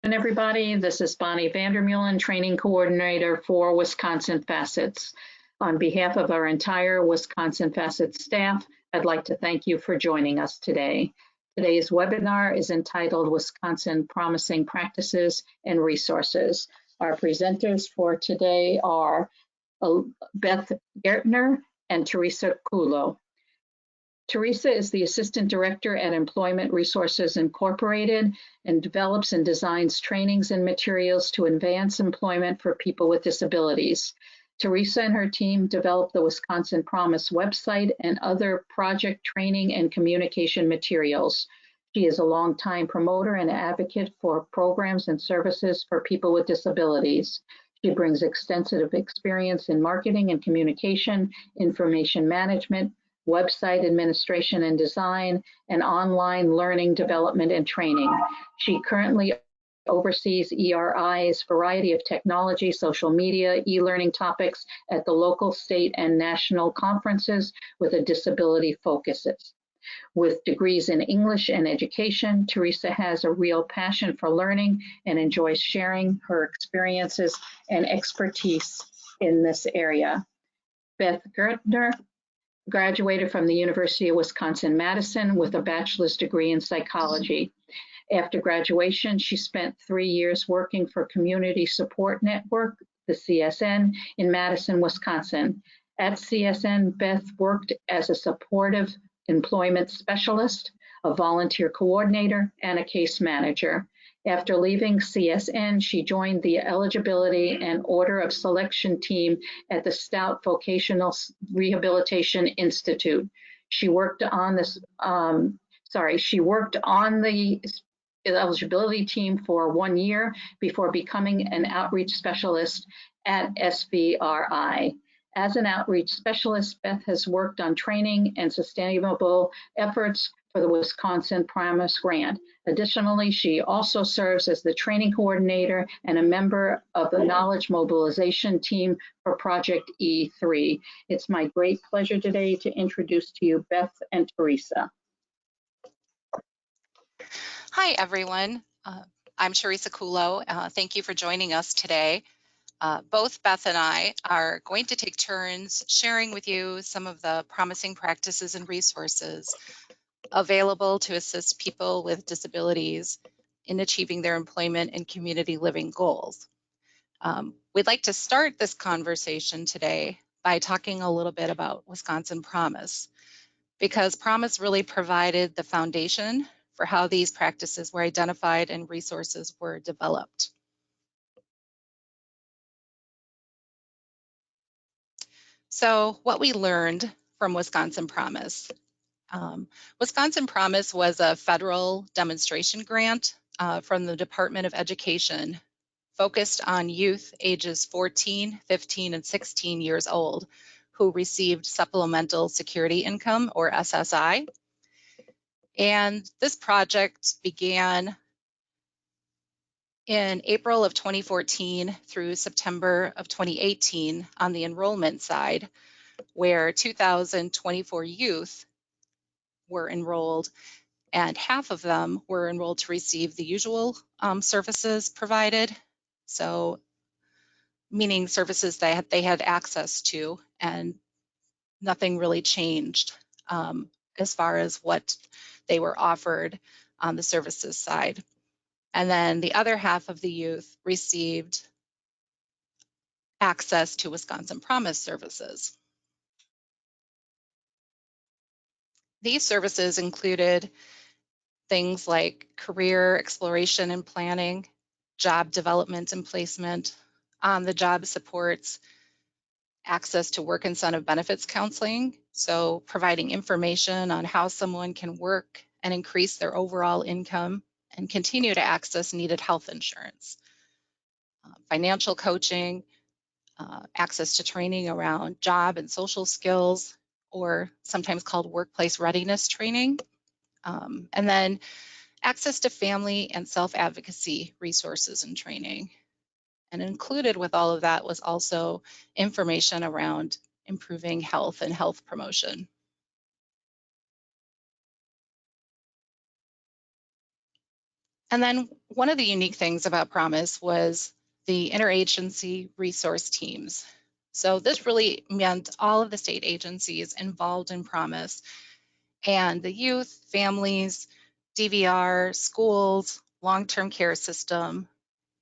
Everybody. This is Bonnie Vandermeulen, Training Coordinator for Wisconsin Facets. On behalf of our entire Wisconsin Facets staff, I'd like to thank you for joining us today. Today's webinar is entitled Wisconsin Promising Practices and Resources. Our presenters for today are Beth Gertner and Teresa Kulo. Teresa is the Assistant Director at Employment Resources Incorporated and develops and designs trainings and materials to advance employment for people with disabilities. Teresa and her team develop the Wisconsin Promise website and other project training and communication materials. She is a longtime promoter and advocate for programs and services for people with disabilities. She brings extensive experience in marketing and communication, information management, website administration and design, and online learning development and training. She currently oversees ERI's variety of technology, social media, e-learning topics at the local, state, and national conferences with a disability focuses. With degrees in English and education, Teresa has a real passion for learning and enjoys sharing her experiences and expertise in this area. Beth Gertner graduated from the University of Wisconsin-Madison with a bachelor's degree in psychology. After graduation, she spent 3 years working for Community Support Network, the CSN, in Madison, Wisconsin. At CSN, Beth worked as a supportive employment specialist, a volunteer coordinator, and a case manager. After leaving CSN, she joined the Eligibility and Order of Selection team at the Stout Vocational Rehabilitation Institute. She worked on the eligibility team for 1 year before becoming an outreach specialist at SVRI. As an outreach specialist, Beth has worked on training and sustainable efforts for the Wisconsin Promise Grant. Additionally, she also serves as the training coordinator and a member of the knowledge mobilization team for Project E3. It's my great pleasure today to introduce to you Beth and Teresa. Hi, everyone. I'm Teresa Kulo. Thank you for joining us today. Both Beth and I are going to take turns sharing with you some of the promising practices and resources available to assist people with disabilities in achieving their employment and community living goals. We'd like to start this conversation today by talking a little bit about Wisconsin Promise, because Promise really provided the foundation for how these practices were identified and resources were developed. So what we learned from Wisconsin Promise. Wisconsin Promise was a federal demonstration grant from the Department of Education focused on youth ages 14, 15, and 16 years old who received Supplemental Security Income, or SSI. And this project began in April of 2014 through September of 2018 on the enrollment side, where 2,024 youth were enrolled, and half of them were enrolled to receive the usual services provided, so meaning services that they had access to, and nothing really changed as far as what they were offered on the services side. And then the other half of the youth received access to Wisconsin Promise services. These services included things like career exploration and planning, job development and placement, on-the-job supports, access to work incentive benefits counseling, so providing information on how someone can work and increase their overall income and continue to access needed health insurance, financial coaching, access to training around job and social skills, or sometimes called workplace readiness training, and then access to family and self-advocacy resources and training. And included with all of that was also information around improving health and health promotion. And then one of the unique things about Promise was the interagency resource teams. So this really meant all of the state agencies involved in Promise and the youth, families, DVR, schools, long-term care system,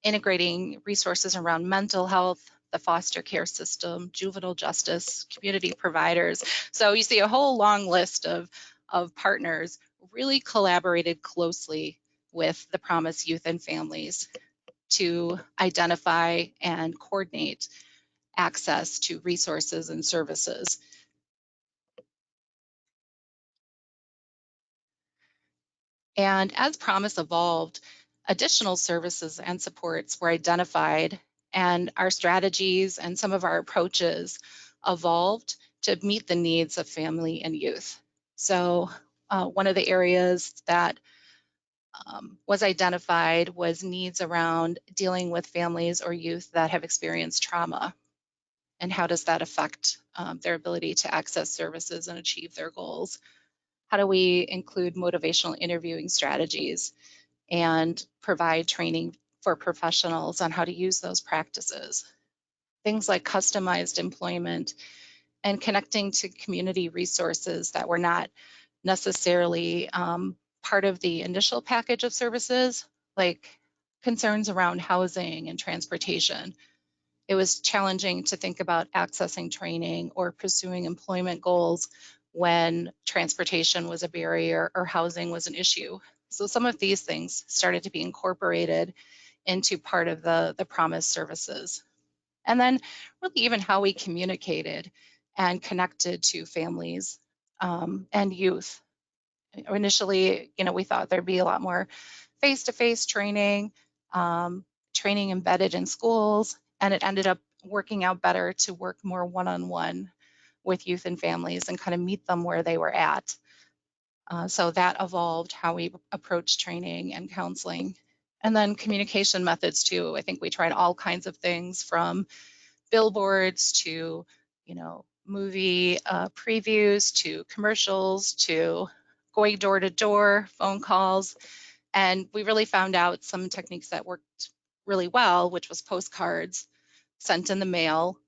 integrating resources around mental health, the foster care system, juvenile justice, community providers. So you see a whole long list of partners really collaborated closely with the Promise Youth and Families to identify and coordinate access to resources and services. And as Promise evolved, additional services and supports were identified, and our strategies and some of our approaches evolved to meet the needs of family and youth. So one of the areas that was identified was needs around dealing with families or youth that have experienced trauma, and how does that affect their ability to access services and achieve their goals. How do we include motivational interviewing strategies and provide training for professionals on how to use those practices? Things like customized employment and connecting to community resources that were not necessarily part of the initial package of services, like concerns around housing and transportation. It was challenging to think about accessing training or pursuing employment goals when transportation was a barrier or housing was an issue. So some of these things started to be incorporated into part of the Promise services. And then really even how we communicated and connected to families and youth. Initially, we thought there'd be a lot more face-to-face training, training embedded in schools, and it ended up working out better to work more one-on-one with youth and families and kind of meet them where they were at. So that evolved how we approach training and counseling. And then communication methods too. I think we tried all kinds of things from billboards to, movie previews to commercials to going door to door, phone calls. And we really found out some techniques that worked really well, which was postcards sent in the mail,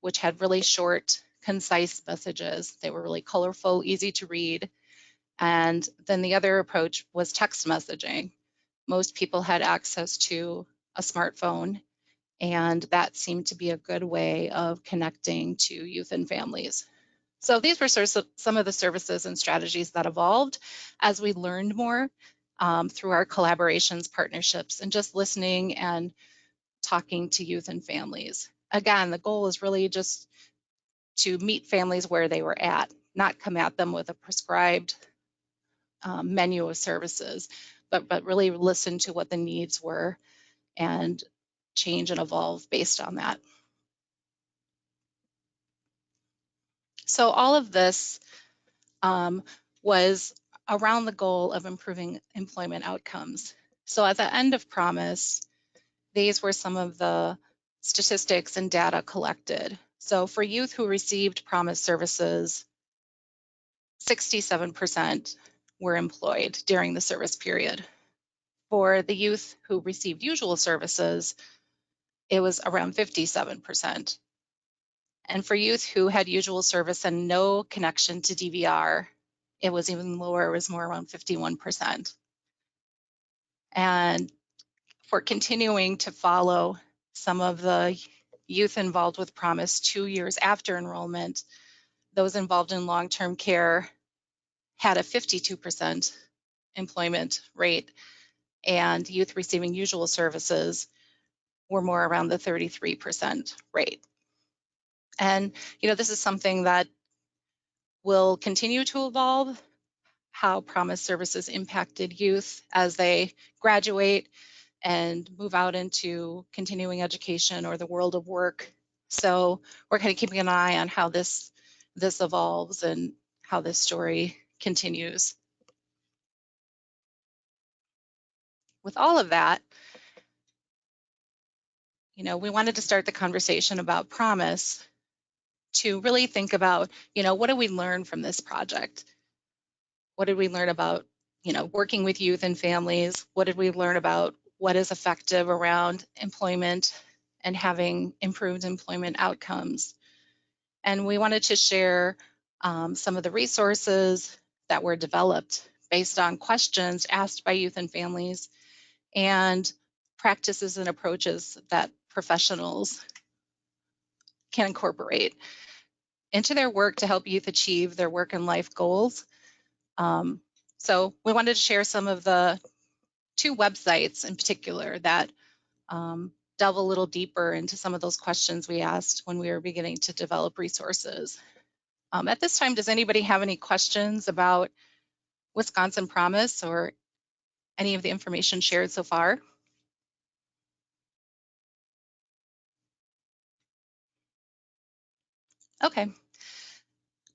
which had really short, concise messages. They were really colorful, easy to read. And then the other approach was text messaging. Most people had access to a smartphone, and that seemed to be a good way of connecting to youth and families. So these were some of the services and strategies that evolved as we learned more through our collaborations, partnerships, and just listening and talking to youth and families. Again, the goal is really just to meet families where they were at, not come at them with a prescribed menu of services, but really listen to what the needs were and change and evolve based on that. So all of this was around the goal of improving employment outcomes. So at the end of Promise, these were some of the statistics and data collected. So for youth who received Promise services, 67% were employed during the service period. For the youth who received usual services, it was around 57%. And for youth who had usual service and no connection to DVR, it was even lower, it was more around 51%. And for continuing to follow some of the youth involved with Promise 2 years after enrollment, those involved in long-term care had a 52% employment rate, and youth receiving usual services were more around the 33% rate. And, this is something that will continue to evolve, how Promise services impacted youth as they graduate and move out into continuing education or the world of work. So we're kind of keeping an eye on how this evolves and how this story continues. With all of that, we wanted to start the conversation about Promise to really think about, what did we learn from this project? What did we learn about working with youth and families. What did we learn about what is effective around employment and having improved employment outcomes? And we wanted to share some of the resources that were developed based on questions asked by youth and families and practices and approaches that professionals can incorporate into their work to help youth achieve their work and life goals. So we wanted to share some of the 2 websites in particular that delve a little deeper into some of those questions we asked when we were beginning to develop resources. At this time, does anybody have any questions about Wisconsin Promise or any of the information shared so far? Okay.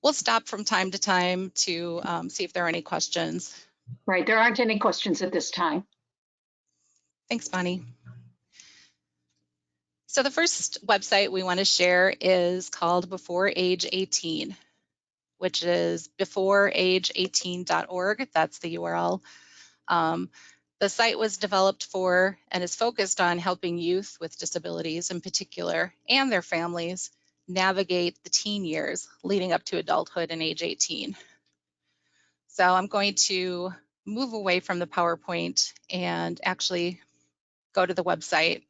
We'll stop from time to time to see if there are any questions. Right, there aren't any questions at this time. Thanks, Bonnie. So the first website we want to share is called Before Age 18, which is beforeage18.org. That's the URL. The site was developed for and is focused on helping youth with disabilities in particular and their families navigate the teen years leading up to adulthood and age 18. So I'm going to move away from the PowerPoint and actually go to the website,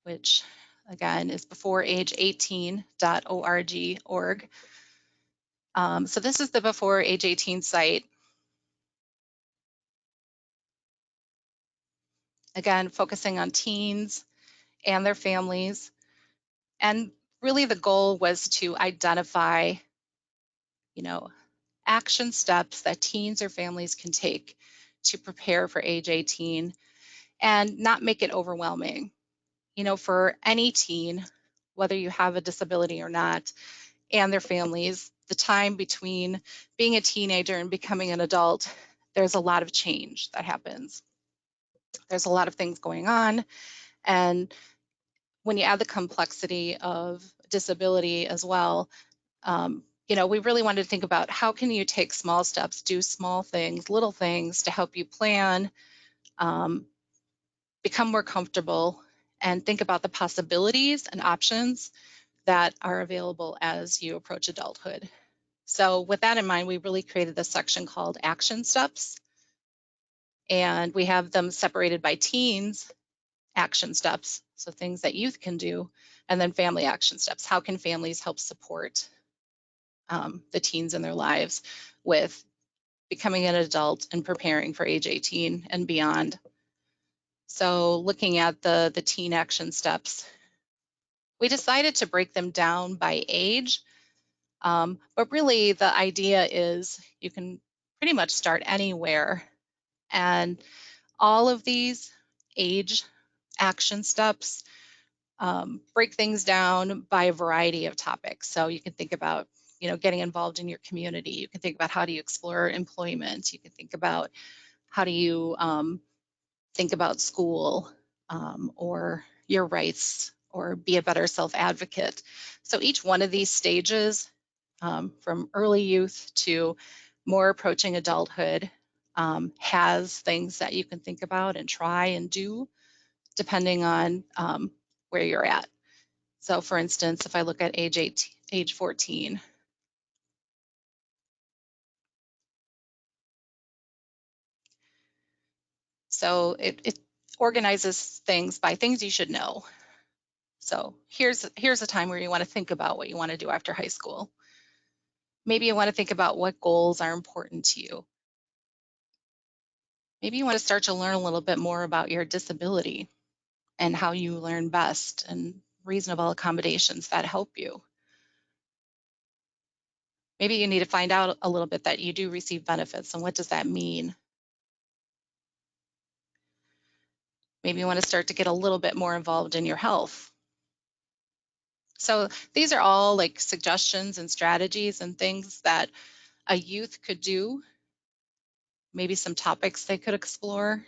which again is beforeage18.org. So this is the Before Age 18 site. Again, focusing on teens and their families. And really the goal was to identify, action steps that teens or families can take to prepare for age 18 and not make it overwhelming. For any teen, whether you have a disability or not, and their families, the time between being a teenager and becoming an adult, there's a lot of change that happens. There's a lot of things going on. And when you add the complexity of disability as well, we really wanted to think about how can you take small steps, do small things, little things to help you plan, become more comfortable, and think about the possibilities and options that are available as you approach adulthood. So with that in mind, we really created this section called Action Steps. And we have them separated by teens action steps, so things that youth can do, and then family action steps. How can families help support the teens in their lives with becoming an adult and preparing for age 18 and beyond? So looking at the teen action steps, we decided to break them down by age, but really the idea is you can pretty much start anywhere, and all of these age action steps break things down by a variety of topics. So you can think about, getting involved in your community. You can think about how do you explore employment. You can think about how do you think about school or your rights or be a better self-advocate. So each one of these stages, from early youth to more approaching adulthood, has things that you can think about and try and do depending on where you're at. So for instance, if I look at age 14, so it organizes things by things you should know. So here's a time where you want to think about what you want to do after high school. Maybe you want to think about what goals are important to you. Maybe you want to start to learn a little bit more about your disability and how you learn best and reasonable accommodations that help you. Maybe you need to find out a little bit that you do receive benefits, and what does that mean? Maybe you want to start to get a little bit more involved in your health. So these are all like suggestions and strategies and things that a youth could do, maybe some topics they could explore.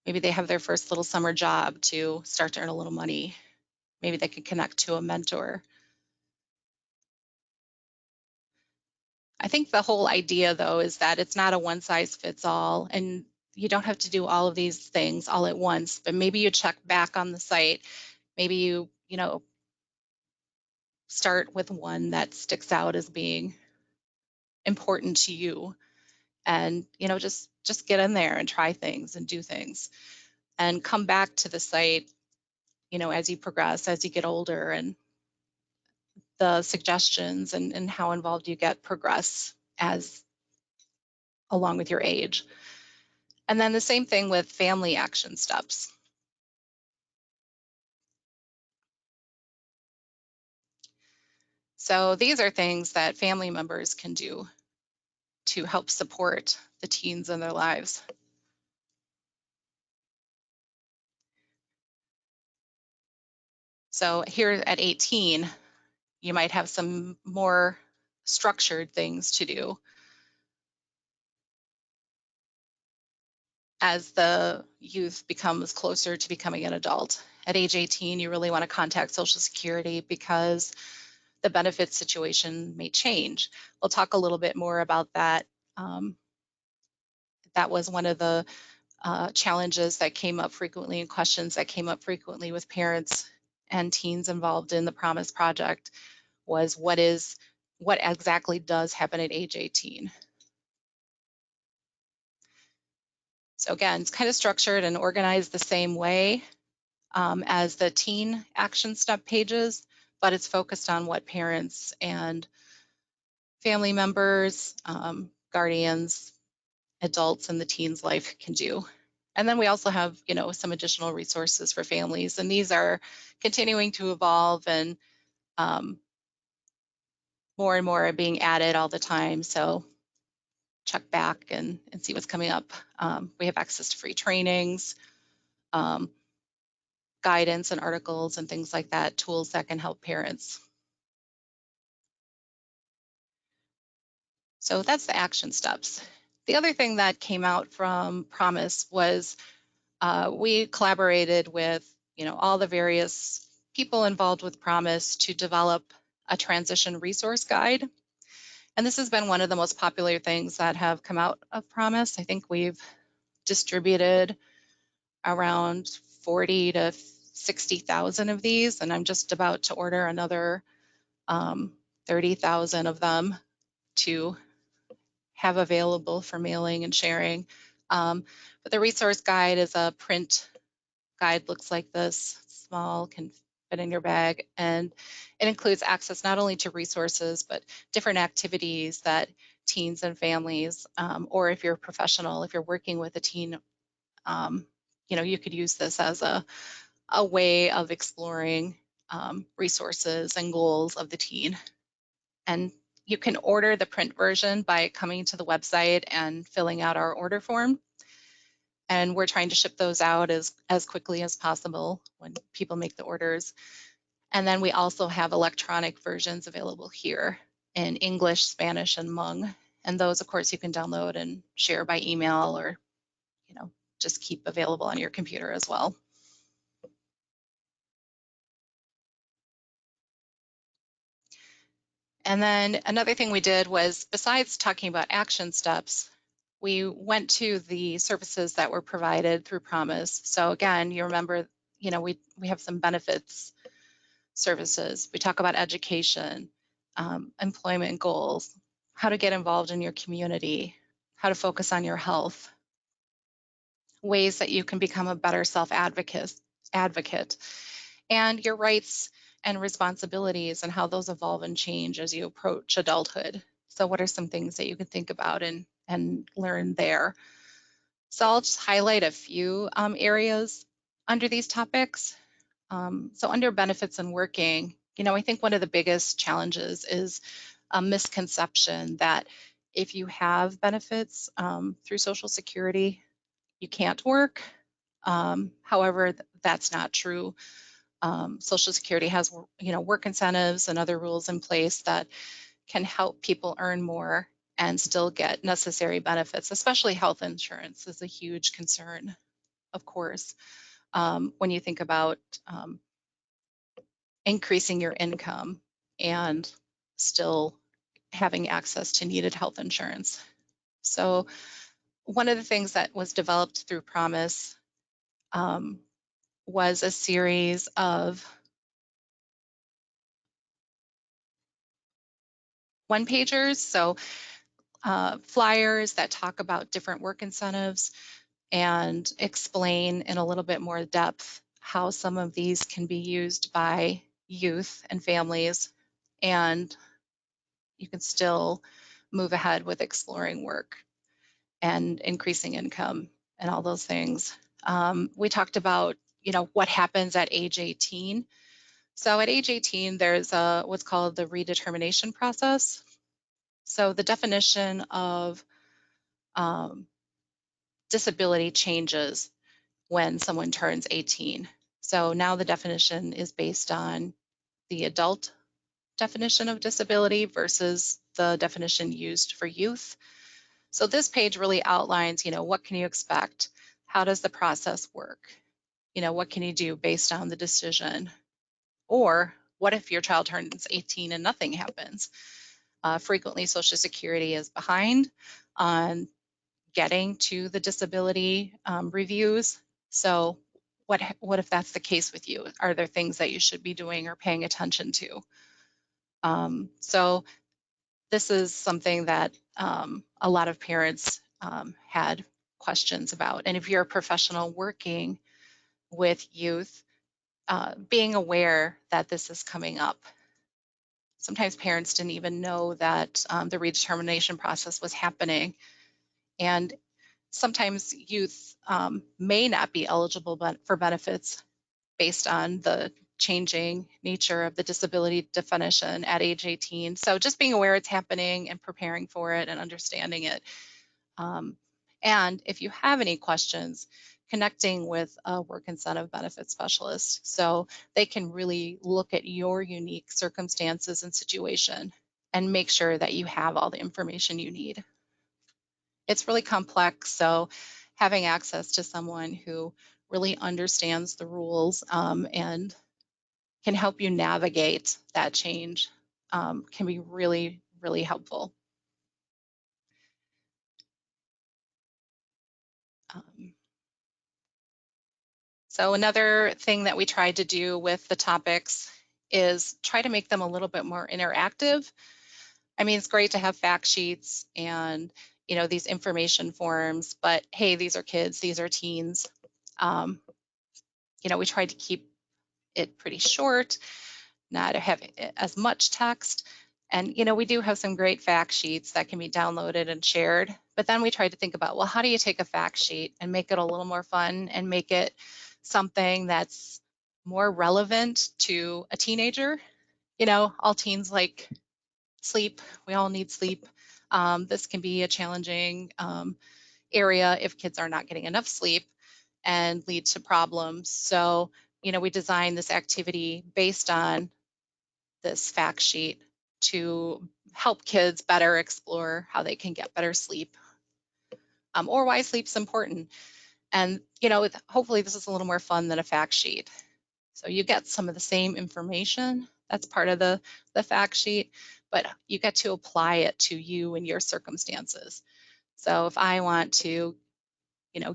Maybe they have their first little summer job to start to earn a little money. Maybe they could connect to a mentor. I think the whole idea, though, is that it's not a one size fits all, and you don't have to do all of these things all at once, but maybe you check back on the site. Maybe you know, start with one that sticks out as being important to you, and just get in there and try things and do things and come back to the site, as you progress, as you get older, and the suggestions and how involved you get progress as along with your age. And then the same thing with family action steps. So these are things that family members can do to help support the teens in their lives. So here at 18, you might have some more structured things to do. As the youth becomes closer to becoming an adult. At age 18, you really want to contact Social Security because the benefits situation may change. We'll talk a little bit more about that. That was one of the challenges that came up frequently and questions that came up frequently with parents and teens involved in the Promise Project was what exactly does happen at age 18? So again, it's kind of structured and organized the same way as the teen action step pages, but it's focused on what parents and family members, guardians, adults in the teen's life can do. And then we also have, some additional resources for families, and these are continuing to evolve, and more and more are being added all the time. So check back and see what's coming up. We have access to free trainings, guidance and articles and things like that, tools that can help parents. So that's the action steps. The other thing that came out from Promise was we collaborated with, all the various people involved with Promise to develop a transition resource guide. And this has been one of the most popular things that have come out of Promise. I think we've distributed around 40 to 60,000 of these, and I'm just about to order another 30,000 of them to have available for mailing and sharing. But the resource guide is a print guide, looks like this, small, can fit in your bag, and it includes access not only to resources, but different activities that teens and families, or if you're a professional, if you're working with a teen, you could use this as a way of exploring resources and goals of the teen. And you can order the print version by coming to the website and filling out our order form. And we're trying to ship those out as quickly as possible when people make the orders. And then we also have electronic versions available here in English, Spanish, and Hmong. And those, of course, you can download and share by email or, just keep available on your computer as well. And then another thing we did was, besides talking about action steps, we went to the services that were provided through Promise. So again, you remember, we have some benefits services. We talk about education, employment goals, how to get involved in your community, how to focus on your health, ways that you can become a better self-advocate, and your rights and responsibilities and how those evolve and change as you approach adulthood. So what are some things that you can think about and learn there? So I'll just highlight a few areas under these topics. So under benefits and working, I think one of the biggest challenges is a misconception that if you have benefits through Social Security, you can't work. However, that's not true. Social Security has, work incentives and other rules in place that can help people earn more and still get necessary benefits, especially health insurance is a huge concern, of course, when you think about increasing your income and still having access to needed health insurance. So one of the things that was developed through Promise was a series of one-pagers, so flyers that talk about different work incentives and explain in a little bit more depth how some of these can be used by youth and families, and you can still move ahead with exploring work and increasing income and all those things. We talked about, what happens at age 18. So at age 18, there's what's called the redetermination process. So the definition of disability changes when someone turns 18. So now the definition is based on the adult definition of disability versus the definition used for youth. So this page really outlines, what can you expect? How does the process work? What can you do based on the decision? Or what if your child turns 18 and nothing happens? Frequently, Social Security is behind on getting to the disability reviews. So what if that's the case with you? Are there things that you should be doing or paying attention to? So this is something that a lot of parents had questions about. And if you're a professional working with youth, being aware that this is coming up. Sometimes parents didn't even know that the redetermination process was happening. And sometimes youth may not be eligible for benefits based on the changing nature of the disability definition at age 18. So just being aware it's happening and preparing for it and understanding it. And if you have any questions, connecting with a work incentive benefit specialist so they can really look at your unique circumstances and situation and make sure that you have all the information you need. It's really complex, so having access to someone who really understands the rules and can help you navigate that change can be really, really helpful. So another thing that we tried to do with the topics is try to make them a little bit more interactive. I mean, it's great to have fact sheets and, these information forms, but hey, these are kids, these are teens. We tried to keep it pretty short, not have as much text. And, we do have some great fact sheets that can be downloaded and shared. But then we tried to think about, well, how do you take a fact sheet and make it a little more fun and make it something that's more relevant to a teenager? All teens like sleep. We all need sleep. This can be a challenging area if kids are not getting enough sleep and lead to problems. So, we designed this activity based on this fact sheet to help kids better explore how they can get better sleep or why sleep's important. And, hopefully this is a little more fun than a fact sheet. So you get some of the same information that's part of the fact sheet, but you get to apply it to you and your circumstances. So if I want to,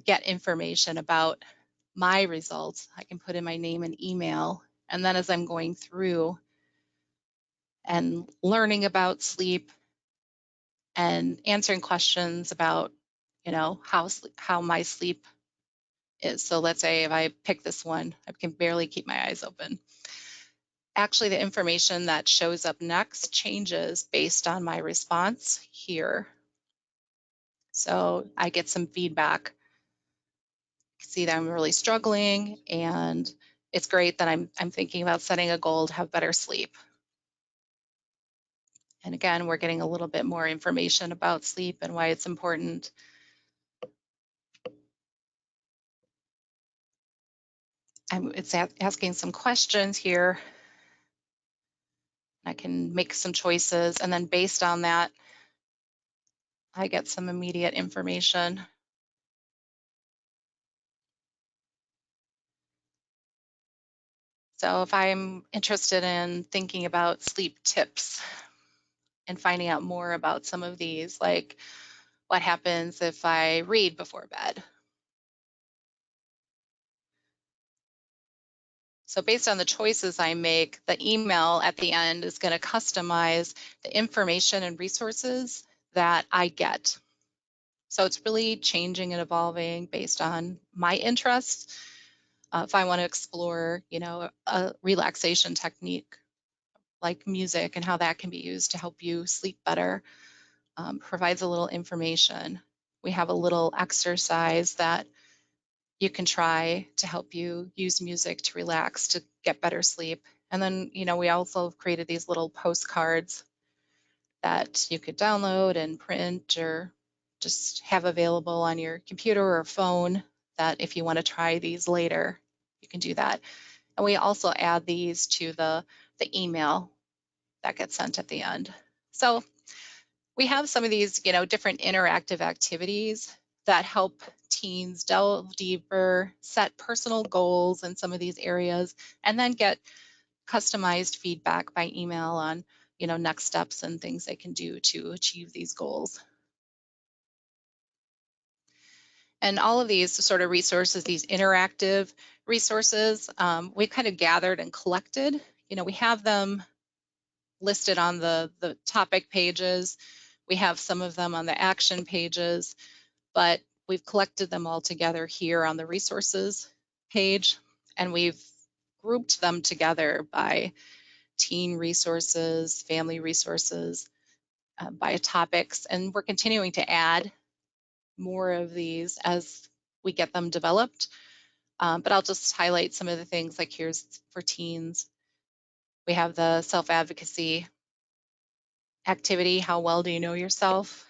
get information about my results, I can put in my name and email. And then as I'm going through and learning about sleep and answering questions about, how my sleep is. So let's say if I pick this one, I can barely keep my eyes open. Actually, the information that shows up next changes based on my response here. So I get some feedback. See that I'm really struggling, and it's great that I'm thinking about setting a goal to have better sleep. And again, we're getting a little bit more information about sleep and why it's important. It's asking some questions here. I can make some choices, and then based on that, I get some immediate information. So if I'm interested in thinking about sleep tips and finding out more about some of these, like what happens if I read before bed. So based on the choices I make, the email at the end is going to customize the information and resources that I get. So it's really changing and evolving based on my interests. If I want to explore, a relaxation technique like music and how that can be used to help you sleep better, provides a little information. We have a little exercise that you can try to help you use music to relax, to get better sleep. And then, we also have created these little postcards that you could download and print or just have available on your computer or phone, that if you want to try these later, you can do that. And we also add these to the email that gets sent at the end. So we have some of these, different interactive activities that help teens delve deeper, set personal goals in some of these areas, and then get customized feedback by email on, next steps and things they can do to achieve these goals. And all of these sort of resources, these interactive resources, we've kind of gathered and collected. We have them listed on the topic pages. We have some of them on the action pages, but we've collected them all together here on the resources page, and we've grouped them together by teen resources, family resources, by topics, and we're continuing to add more of these as we get them developed. But I'll just highlight some of the things, like here's for teens. We have the self-advocacy activity, how well do you know yourself?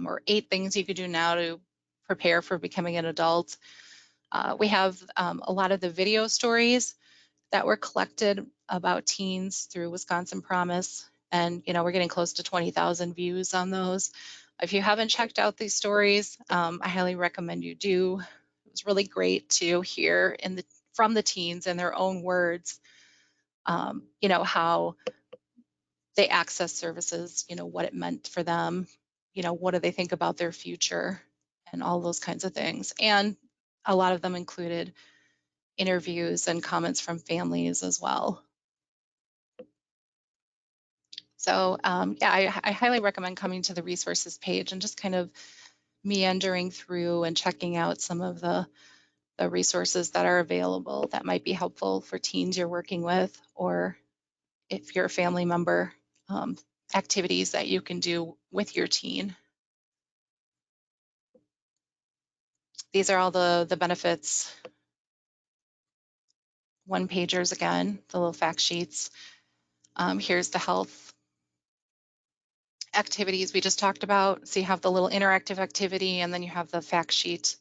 Or 8 things you could do now to prepare for becoming an adult. We have a lot of the video stories that were collected about teens through Wisconsin Promise, and we're getting close to 20,000 views on those. If you haven't checked out these stories, I highly recommend you do. It was really great to hear from the teens in their own words, how they access services, what it meant for them, what do they think about their future, and all those kinds of things. And a lot of them included interviews and comments from families as well. So I highly recommend coming to the resources page and just kind of meandering through and checking out some of the resources that are available that might be helpful for teens you're working with, or if you're a family member, activities that you can do with your teen. These are all the benefits. One pagers again, the little fact sheets. Here's the health activities we just talked about. So you have the little interactive activity, and then you have the fact sheet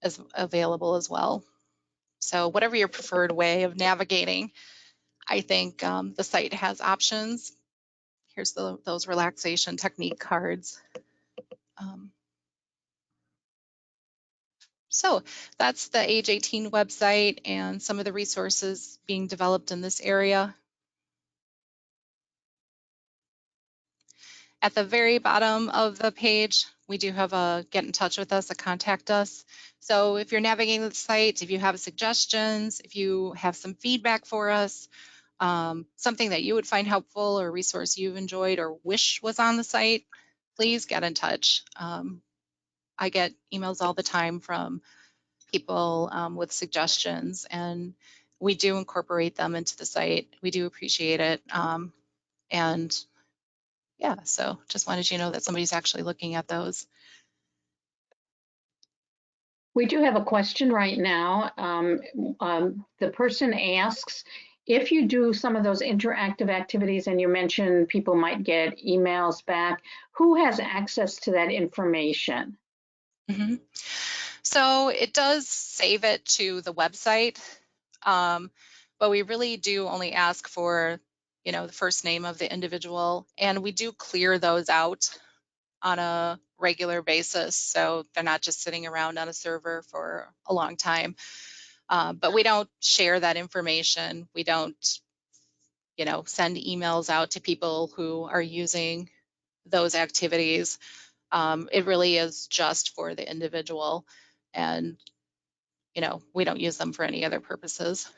as available as well. So whatever your preferred way of navigating, I think the site has options. Here's those relaxation technique cards. So that's the Age 18 website and some of the resources being developed in this area. At the very bottom of the page, we do have a get in touch with us, a contact us. So if you're navigating the site, if you have suggestions, if you have some feedback for us, something that you would find helpful or a resource you've enjoyed or wish was on the site, please get in touch. I get emails all the time from people with suggestions, and we do incorporate them into the site. We do appreciate it. And yeah, so just wanted you to know that somebody's actually looking at those. We do have a question right now. The person asks, if you do some of those interactive activities and you mentioned people might get emails back, who has access to that information? Mm-hmm. So it does save it to the website, but we really do only ask for, the first name of the individual, and we do clear those out on a regular basis, so they're not just sitting around on a server for a long time. But we don't share that information. We don't send emails out to people who are using those activities. It really is just for the individual, and we don't use them for any other purposes.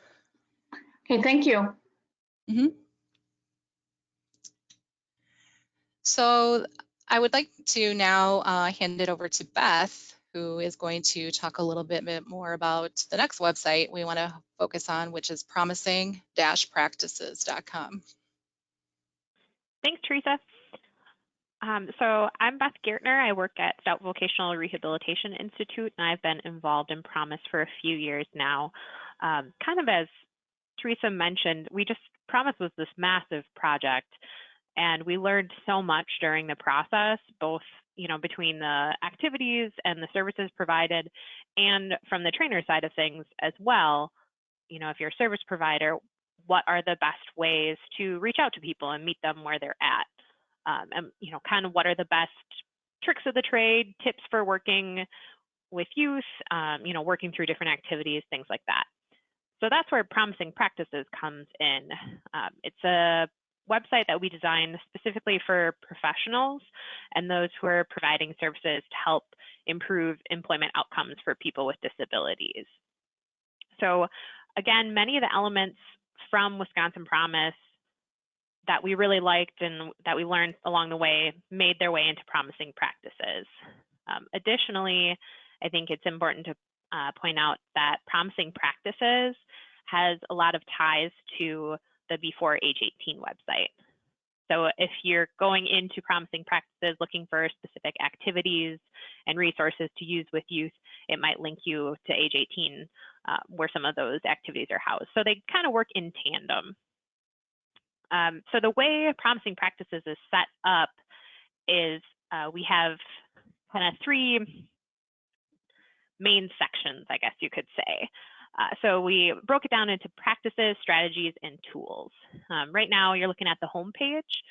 Okay, thank you. So I would like to now hand it over to Beth, who is going to talk a little bit more about the next website we want to focus on, which is promising-practices.com. Thanks, Teresa. So I'm Beth Gertner. I work at Stout Vocational Rehabilitation Institute, and I've been involved in Promise for a few years now. Kind of as Teresa mentioned, Promise was this massive project, and we learned so much during the process, both between the activities and the services provided, and from the trainer side of things as well. If you're a service provider, what are the best ways to reach out to people and meet them where they're at? And kind of what are the best tricks of the trade, tips for working with youth, working through different activities, things like that. So that's where Promising Practices comes in. It's a website that we designed specifically for professionals and those who are providing services to help improve employment outcomes for people with disabilities. So again, many of the elements from Wisconsin Promise that we really liked and that we learned along the way made their way into Promising Practices. Additionally, I think it's important to point out that Promising Practices has a lot of ties to the Before Age 18 website. So if you're going into Promising Practices looking for specific activities and resources to use with youth, it might link you to age 18 where some of those activities are housed. So they kind of work in tandem. So the way Promising Practices is set up is we have kind of three main sections, I guess you could say. So we broke it down into practices, strategies, and tools. Right now, you're looking at the home page.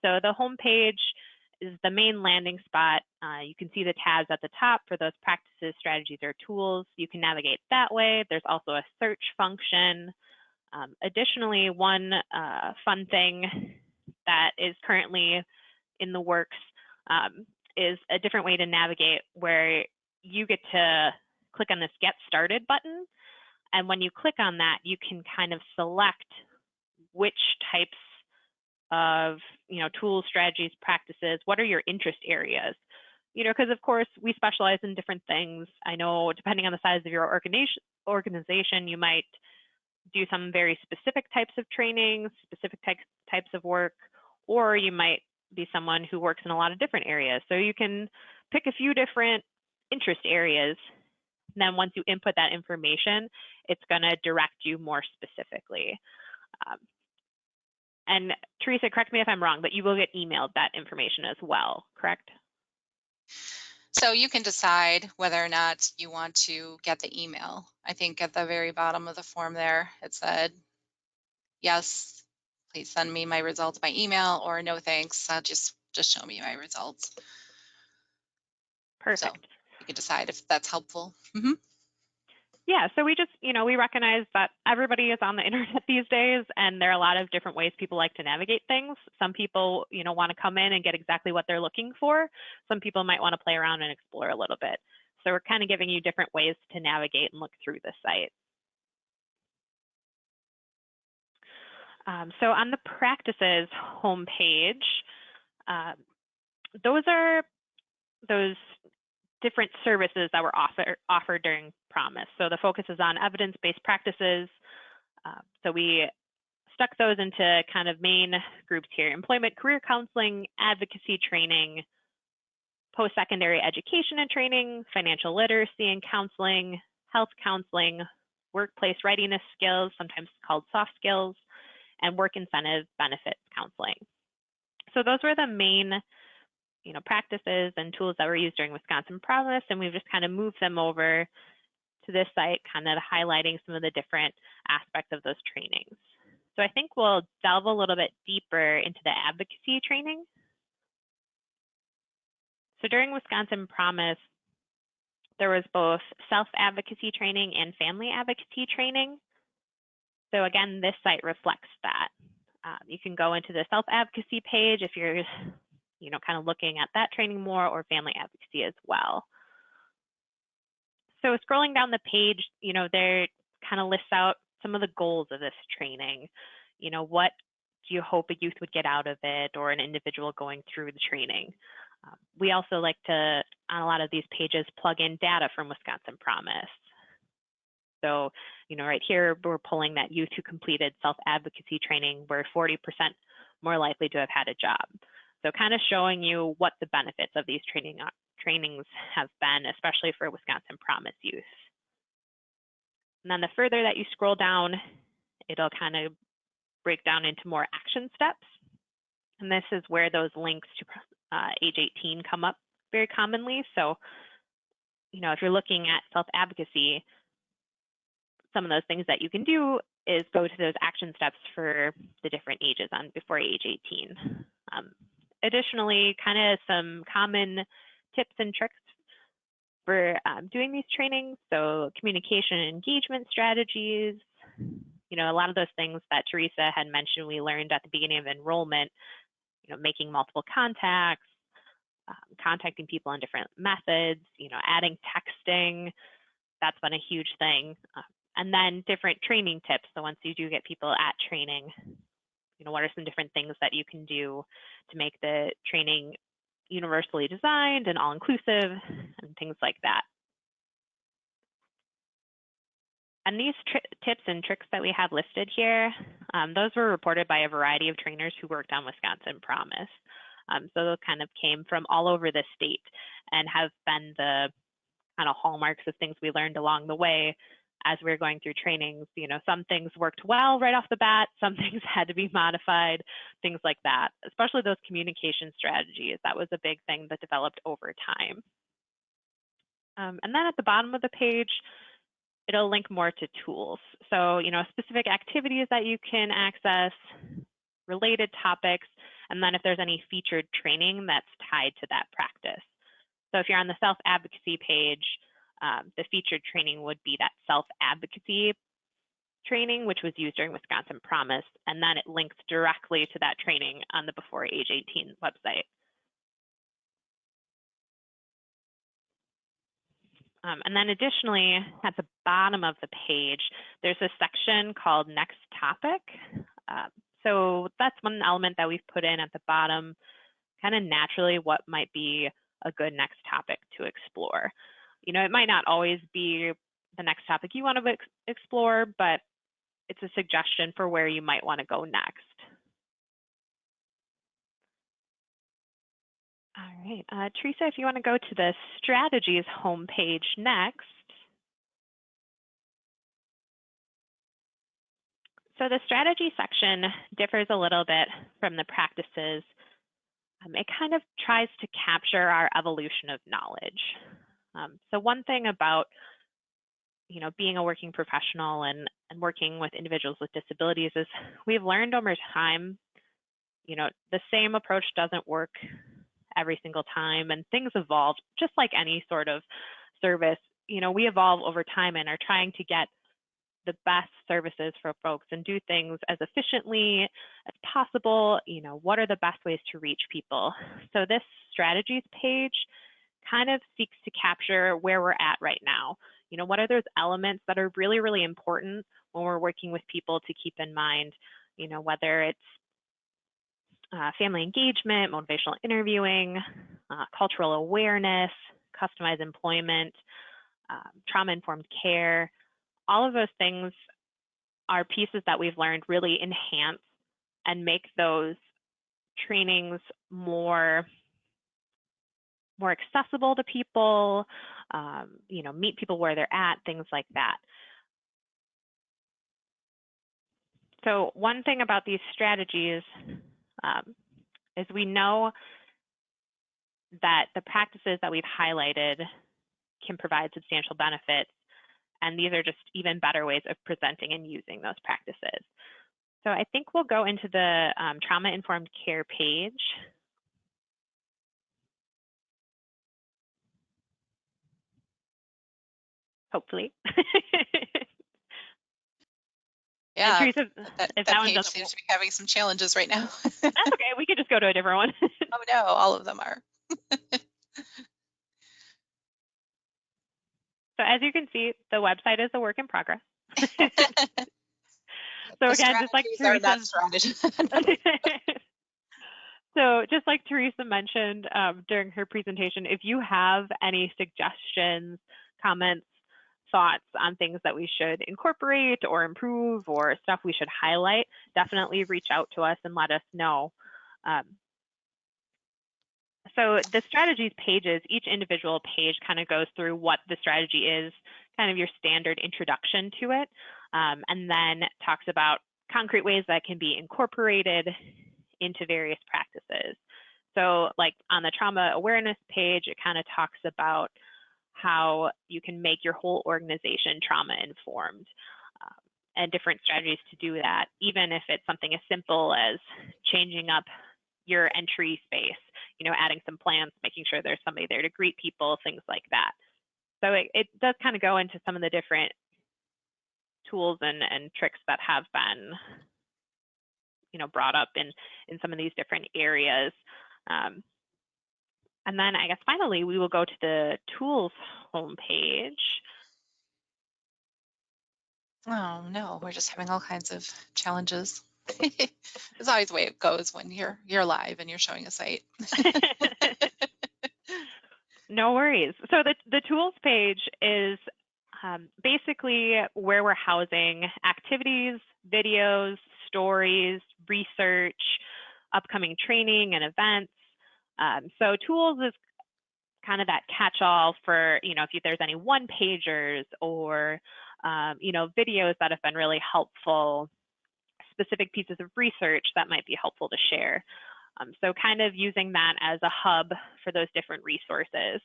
So the home page is the main landing spot. You can see the tabs at the top for those practices, strategies, or tools. You can navigate that way. There's also a search function. Additionally, one fun thing that is currently in the works is a different way to navigate where you get to click on this Get Started button. And when you click on that, you can kind of select which types of tools, strategies, practices, what are your interest areas? Because of course we specialize in different things. I know depending on the size of your organization, you might do some very specific types of training, specific types of work, or you might be someone who works in a lot of different areas. So you can pick a few different interest areas. And then once you input that information, it's going to direct you more specifically. And Teresa, correct me if I'm wrong, but you will get emailed that information as well, correct? So you can decide whether or not you want to get the email. I think at the very bottom of the form there, it said, yes, please send me my results by email, or no thanks, just show me my results. Perfect. So you can decide if that's helpful. Yeah, so we just, we recognize that everybody is on the internet these days, and there are a lot of different ways people like to navigate things. Some people, want to come in and get exactly what they're looking for. Some people might want to play around and explore a little bit. So we're kind of giving you different ways to navigate and look through the site. So on the practices homepage, those are those different services that were offered during Promise. So the focus is on evidence-based practices. So we stuck those into kind of main groups here: employment, career counseling, advocacy training, post-secondary education and training, financial literacy and counseling, health counseling, workplace readiness skills, sometimes called soft skills, and work incentive benefits counseling. So those were the main practices and tools that were used during Wisconsin Promise, and we've just kind of moved them over to this site, kind of highlighting some of the different aspects of those trainings. So I think we'll delve a little bit deeper into the advocacy training. So during Wisconsin Promise, there was both self-advocacy training and family advocacy training. So again, this site reflects that. You can go into the self-advocacy page if you're, kind of looking at that training more, or family advocacy as well. So scrolling down the page, there kind of lists out some of the goals of this training. What do you hope a youth would get out of it, or an individual going through the training? We also like to, on a lot of these pages, plug in data from Wisconsin Promise. So, right here, we're pulling that youth who completed self-advocacy training were 40% more likely to have had a job. So kind of showing you what the benefits of these trainings have been, especially for Wisconsin Promise youth. And then the further that you scroll down, it'll kind of break down into more action steps. And this is where those links to age 18 come up very commonly. So, if you're looking at self-advocacy, some of those things that you can do is go to those action steps for the different ages on before age 18. Additionally, kind of some common tips and tricks for doing these trainings. So communication and engagement strategies, a lot of those things that Teresa had mentioned we learned at the beginning of enrollment, making multiple contacts, contacting people on different methods, adding texting, that's been a huge thing. And then different training tips. So once you do get people at training, what are some different things that you can do to make the training universally designed and all-inclusive and things like that. And these tips and tricks that we have listed here, those were reported by a variety of trainers who worked on Wisconsin Promise. So those kind of came from all over the state and have been the kind of hallmarks of things we learned along the way as we were going through trainings. Some things worked well right off the bat, some things had to be modified, things like that, especially those communication strategies. That was a big thing that developed over time. And then at the bottom of the page, it'll link more to tools. So, specific activities that you can access, related topics, and then if there's any featured training that's tied to that practice. So if you're on the self-advocacy page, the featured training would be that self-advocacy training, which was used during Wisconsin Promise, and then it links directly to that training on the Before Age 18 website. And then additionally, at the bottom of the page, there's a section called Next Topic. So that's one element that we've put in at the bottom, kind of naturally what might be a good next topic to explore. It might not always be the next topic you want to explore, but it's a suggestion for where you might want to go next. All right, Teresa, if you want to go to the strategies homepage next. So the strategy section differs a little bit from the practices. It kind of tries to capture our evolution of knowledge. So one thing about being a working professional and working with individuals with disabilities is we've learned over time, the same approach doesn't work every single time, and things evolve just like any sort of service. We evolve over time and are trying to get the best services for folks and do things as efficiently as possible. What are the best ways to reach people? So this strategies page kind of seeks to capture where we're at right now. What are those elements that are really, really important when we're working with people to keep in mind, whether it's family engagement, motivational interviewing, cultural awareness, customized employment, trauma-informed care. All of those things are pieces that we've learned really enhance and make those trainings more accessible to people, meet people where they're at, things like that. So one thing about these strategies is we know that the practices that we've highlighted can provide substantial benefits, and these are just even better ways of presenting and using those practices. So I think we'll go into the trauma-informed care page. Hopefully. Yeah, Teresa, that if that one page doesn't, seems to be having some challenges right now. that's okay. We could just go to a different one. Oh no, all of them are. So as you can see, the website is a work in progress. So The again, just like strategies are not Teresa, strategies. so just like Teresa mentioned during her presentation, if you have any suggestions, comments, thoughts on things that we should incorporate or improve or stuff we should highlight, definitely reach out to us and let us know. So the strategies pages, each individual page kind of goes through what the strategy is, kind of your standard introduction to it, and then talks about concrete ways that can be incorporated into various practices. So like on the trauma awareness page, it kind of talks about how you can make your whole organization trauma informed and different strategies to do that, even if it's something as simple as changing up your entry space, you know, adding some plants, making sure there's somebody there to greet people, things like that. So it does kind of go into some of the different tools and tricks that have been, you know, brought up in some of these different areas. And then I guess finally, we will go to the tools homepage. Oh no, we're just having all kinds of challenges. It's always the way it goes when you're live and you're showing a site. No worries. So the tools page is basically where we're housing activities, videos, stories, research, upcoming training and events. So tools is kind of that catch-all for, you know, if there's any one-pagers or, you know, videos that have been really helpful, specific pieces of research that might be helpful to share. So kind of using that as a hub for those different resources.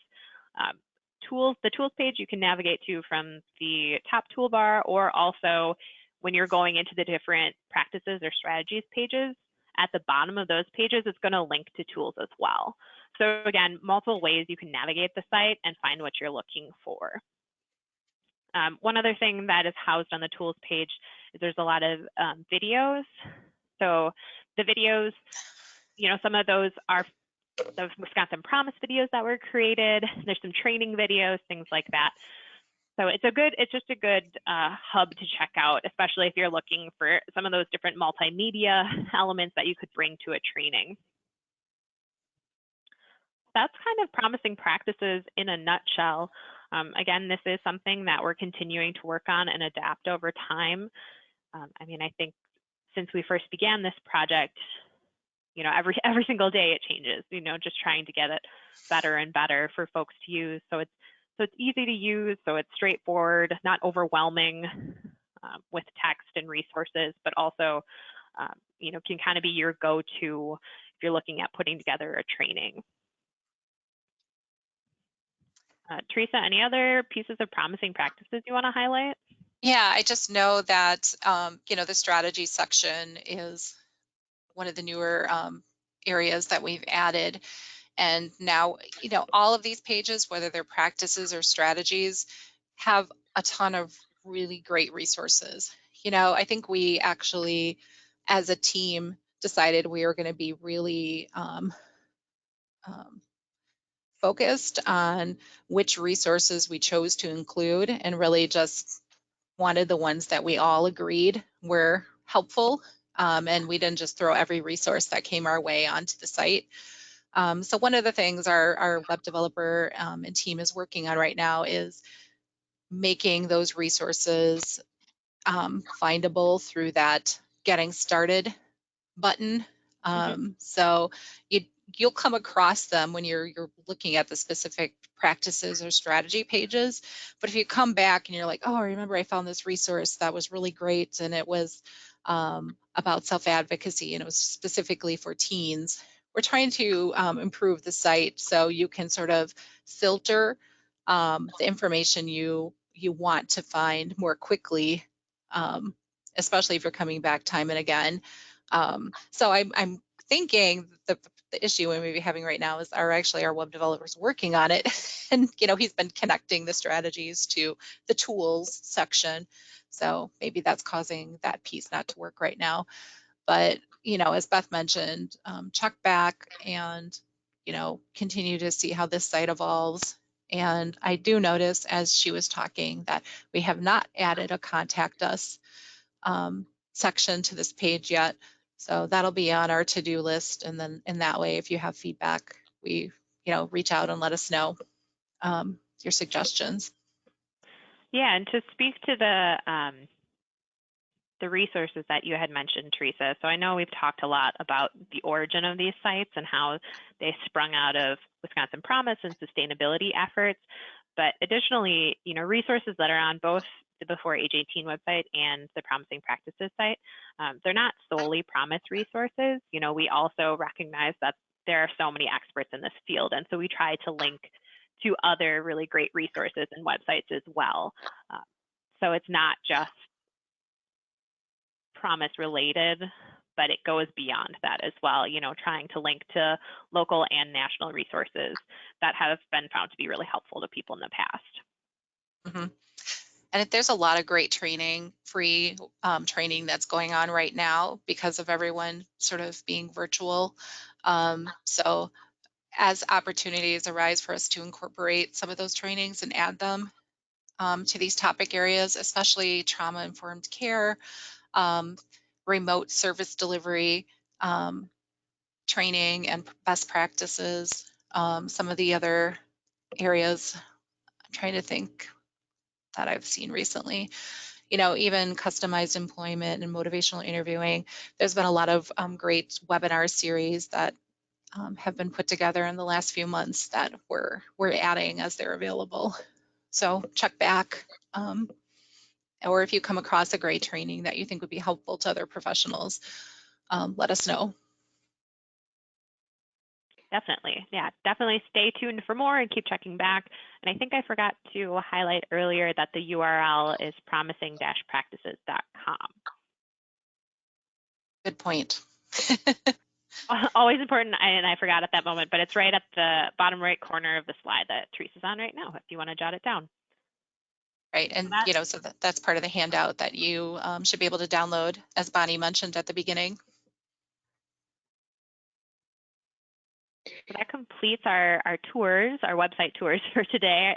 The tools page you can navigate to from the top toolbar, or also when you're going into the different practices or strategies pages, at the bottom of those pages, it's going to link to tools as well. So again, multiple ways you can navigate the site and find what you're looking for. One other thing that is housed on the tools page is there's a lot of videos. So the videos, you know, some of those are the Wisconsin Promise videos that were created. There's some training videos, things like that. So it's just a good hub to check out, especially if you're looking for some of those different multimedia elements that you could bring to a training. That's kind of promising practices in a nutshell. Again, this is something that we're continuing to work on and adapt over time. I mean, I think since we first began this project, you know, every single day it changes, you know, just trying to get it better and better for folks to use. So it's easy to use, so it's straightforward, not overwhelming with text and resources, but also, you know, can kind of be your go-to if you're looking at putting together a training. Teresa, any other pieces of promising practices you want to highlight? Yeah, I just know that, you know, the strategy section is one of the newer areas that we've added. And now, you know, all of these pages, whether they're practices or strategies, have a ton of really great resources. You know, I think we actually, as a team, decided we were going to be really focused on which resources we chose to include, and really just wanted the ones that we all agreed were helpful. And we didn't just throw every resource that came our way onto the site. So one of the things our web developer and team is working on right now is making those resources findable through that getting started button. So you'll come across them when you're looking at the specific practices or strategy pages. But if you come back and you're like, oh, I remember I found this resource that was really great, and it was about self-advocacy, and it was specifically for teens. We're trying to improve the site so you can sort of filter the information you want to find more quickly, especially if you're coming back time and again. So I'm thinking the the issue we may be having right now is actually our web developers working on it. And, he's been connecting the strategies to the tools section. So maybe that's causing that piece not to work right now. But, as Beth mentioned, check back and, continue to see how this site evolves. And I do notice as she was talking that we have not added a contact us section to this page yet. So that'll be on our to-do list. And then in that way, if you have feedback, we, reach out and let us know your suggestions. Yeah, and to speak to the resources that you had mentioned, Teresa. So I know we've talked a lot about the origin of these sites and how they sprung out of Wisconsin Promise and sustainability efforts. But additionally, resources that are on both the Before Age 18 website and the Promising Practices site, they're not solely Promise resources. We also recognize that there are so many experts in this field. And so we try to link to other really great resources and websites as well. So it's not just Promise related, but it goes beyond that as well, trying to link to local and national resources that have been found to be really helpful to people in the past. Mm-hmm. And there's a lot of great training, free training that's going on right now because of everyone sort of being virtual. So as opportunities arise for us to incorporate some of those trainings and add them to these topic areas, especially trauma-informed care, remote service delivery training and best practices, some of the other areas I'm trying to think that I've seen recently, even customized employment and motivational interviewing. There's been a lot of great webinar series that have been put together in the last few months that we're adding as they're available. So check back. Or if you come across a great training that you think would be helpful to other professionals, let us know. Definitely. Yeah, definitely stay tuned for more and keep checking back. And I think I forgot to highlight earlier that the URL is promising-practices.com. Good point. Always important, and I forgot at that moment, but it's right at the bottom right corner of the slide that Teresa's on right now, if you want to jot it down. Right, and so that's part of the handout that you should be able to download, as Bonnie mentioned at the beginning. So that completes our tours, our website tours for today.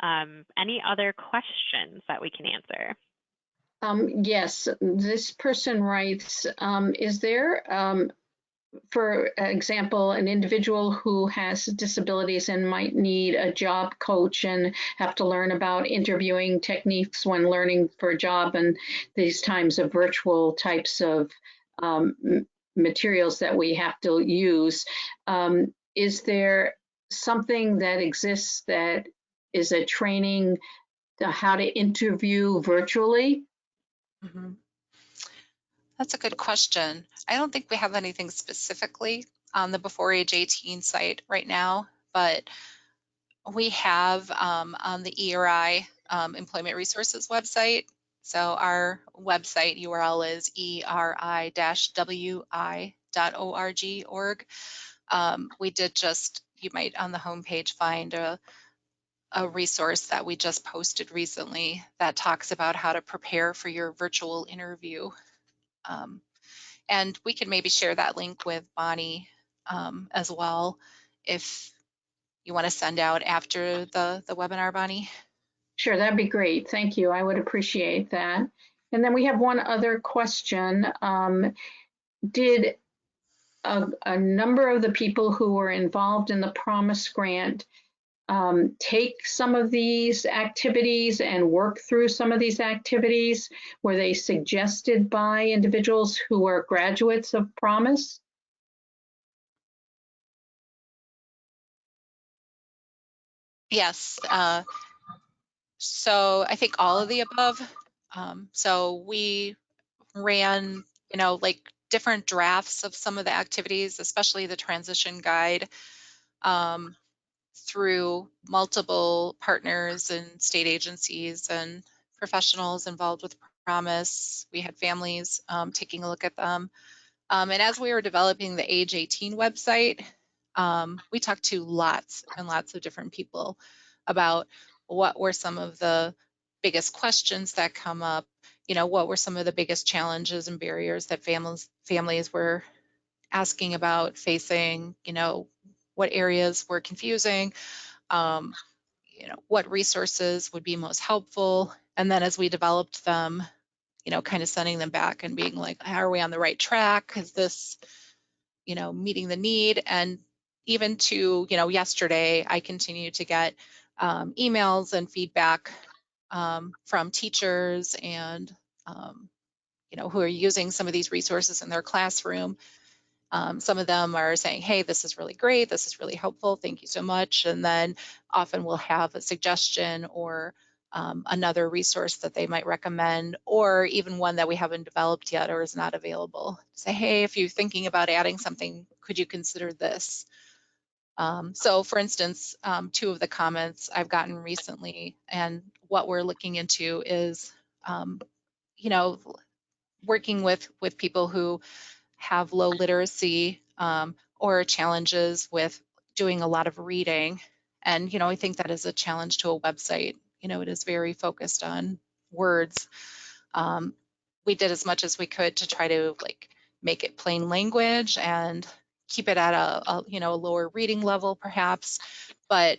Any other questions that we can answer? Yes, this person writes, is there, for example, an individual who has disabilities and might need a job coach and have to learn about interviewing techniques when learning for a job and these times of virtual types of materials that we have to use? Is there something that exists that is a training to how to interview virtually? Mm-hmm. That's a good question. I don't think we have anything specifically on the Before Age 18 site right now, but we have on the ERI Employment Resources website. So our website URL is eri-wi.org. We did just, you might on the homepage find a resource that we just posted recently that talks about how to prepare for your virtual interview. And we can maybe share that link with Bonnie as well if you want to send out after the webinar, Bonnie. Sure, that'd be great. Thank you. I would appreciate that. And then we have one other question. Did a number of the people who were involved in the Promise Grant take some of these activities and work through some of these activities? Were they suggested by individuals who were graduates of Promise? Yes. So I think all of the above. So we ran, like different drafts of some of the activities, especially the transition guide, through multiple partners and state agencies and professionals involved with Promise. We had families taking a look at them. And as we were developing the Age 18 website, we talked to lots and lots of different people about what were some of the biggest questions that come up, what were some of the biggest challenges and barriers that families were asking about, facing, what areas were confusing, um, what resources would be most helpful. And then as we developed them, kind of sending them back and being like, are we on the right track? Is this, meeting the need? And even to, yesterday, I continue to get emails and feedback from teachers and, who are using some of these resources in their classroom. Some of them are saying, hey, this is really great. This is really helpful. Thank you so much. And then often we'll have a suggestion or another resource that they might recommend, or even one that we haven't developed yet or is not available. Say, hey, if you're thinking about adding something, could you consider this? So for instance, two of the comments I've gotten recently and what we're looking into is, working with people who have low literacy or challenges with doing a lot of reading. And, I think that is a challenge to a website. It is very focused on words. We did as much as we could to try to make it plain language and keep it at a lower reading level perhaps. But,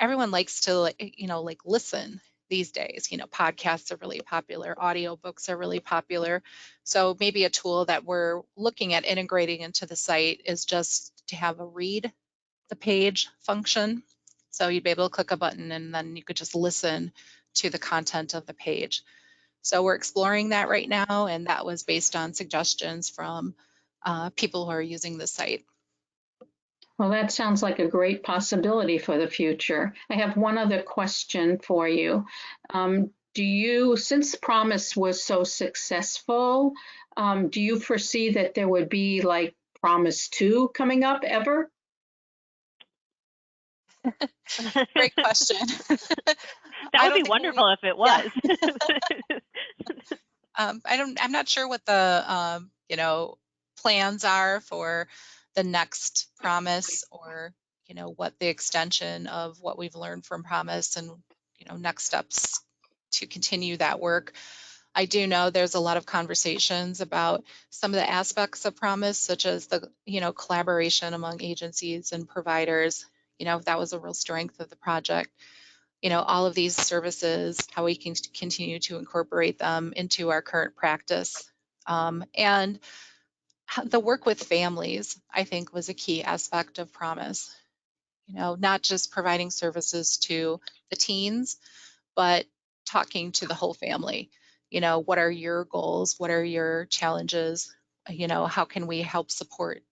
everyone likes to, listen these days. Podcasts are really popular, audiobooks are really popular. So maybe a tool that we're looking at integrating into the site is just to have a read the page function. So you'd be able to click a button and then you could just listen to the content of the page. So we're exploring that right now, and that was based on suggestions from people who are using the site. Well, that sounds like a great possibility for the future. I have one other question for you. Since Promise was so successful, do you foresee that there would be like Promise 2 coming up ever? Great question. That would be wonderful if it was. I'm not sure what the plans are for the next Promise, or what the extension of what we've learned from Promise and next steps to continue that work. I do know there's a lot of conversations about some of the aspects of Promise, such as the collaboration among agencies and providers. That was a real strength of the project. All of these services, how we can continue to incorporate them into our current practice. And the work with families, I think, was a key aspect of Promise. Not just providing services to the teens, but talking to the whole family. What are your goals? What are your challenges? How can we help support,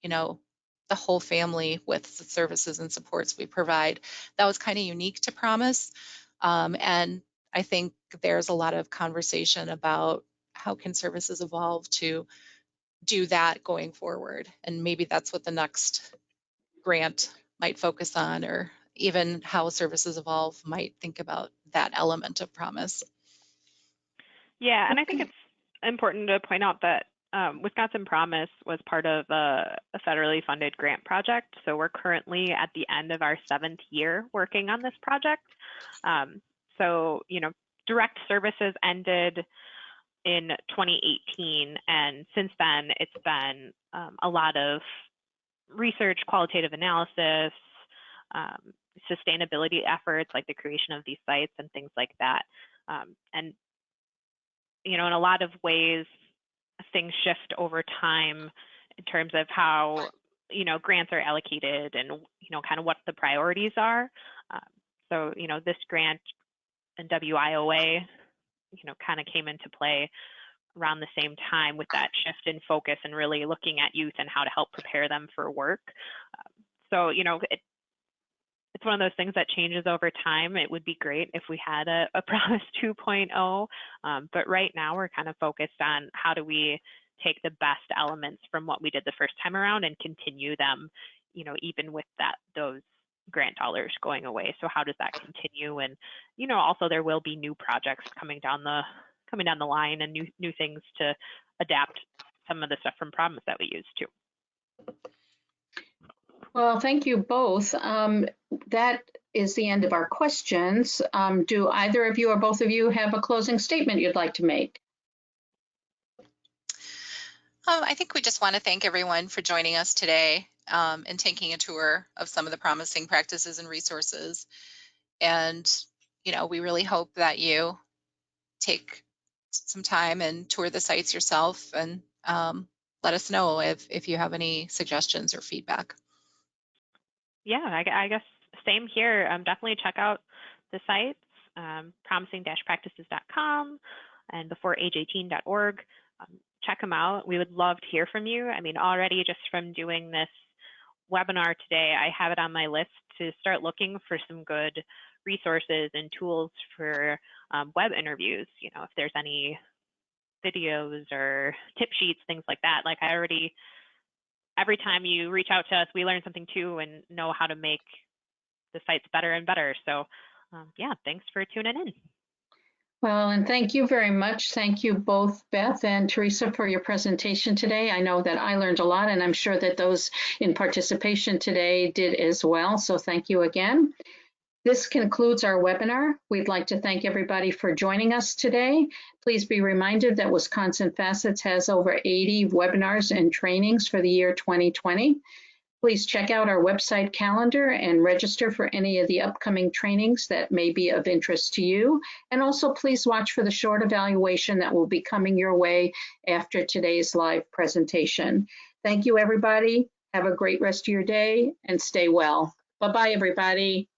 the whole family with the services and supports we provide? That was kind of unique to Promise. And I think there's a lot of conversation about how can services evolve to do that going forward. And maybe that's what the next grant might focus on, or even how services evolve might think about that element of Promise. Yeah, and I think it's important to point out that Wisconsin Promise was part of a federally funded grant project. So we're currently at the end of our 7th year working on this project. So, direct services ended in 2018. And since then, it's been a lot of research, qualitative analysis, sustainability efforts like the creation of these sites and things like that. And, in a lot of ways, things shift over time in terms of how, grants are allocated and, kind of what the priorities are. So, this grant and WIOA, kind of came into play around the same time with that shift in focus and really looking at youth and how to help prepare them for work. So, it's one of those things that changes over time. It would be great if we had a Promise 2.0, but right now we're kind of focused on how do we take the best elements from what we did the first time around and continue them, even with those grant dollars going away. So how does that continue? And, also there will be new projects coming down the line and new things to adapt some of the stuff from Promise that we use too. Well, thank you both. That is the end of our questions. Do either of you or both of you have a closing statement you'd like to make? I think we just want to thank everyone for joining us today and taking a tour of some of the promising practices and resources. And, you know, we really hope that you take some time and tour the sites yourself and let us know if you have any suggestions or feedback. Yeah, I guess same here. Definitely check out the sites, promising-practices.com and beforeage18.org. Check them out. We would love to hear from you. I mean, already just from doing this webinar today, I have it on my list to start looking for some good resources and tools for web interviews. You know, if there's any videos or tip sheets, things like that. Like every time you reach out to us, we learn something too and know how to make the sites better and better. So yeah, thanks for tuning in. Well, and thank you very much. Thank you both, Beth and Teresa, for your presentation today. I know that I learned a lot, and I'm sure that those in participation today did as well. So thank you again. This concludes our webinar. We'd like to thank everybody for joining us today. Please be reminded that Wisconsin Facets has over 80 webinars and trainings for the year 2020. Please check out our website calendar and register for any of the upcoming trainings that may be of interest to you. And also please watch for the short evaluation that will be coming your way after today's live presentation. Thank you, everybody. Have a great rest of your day and stay well. Bye-bye, everybody.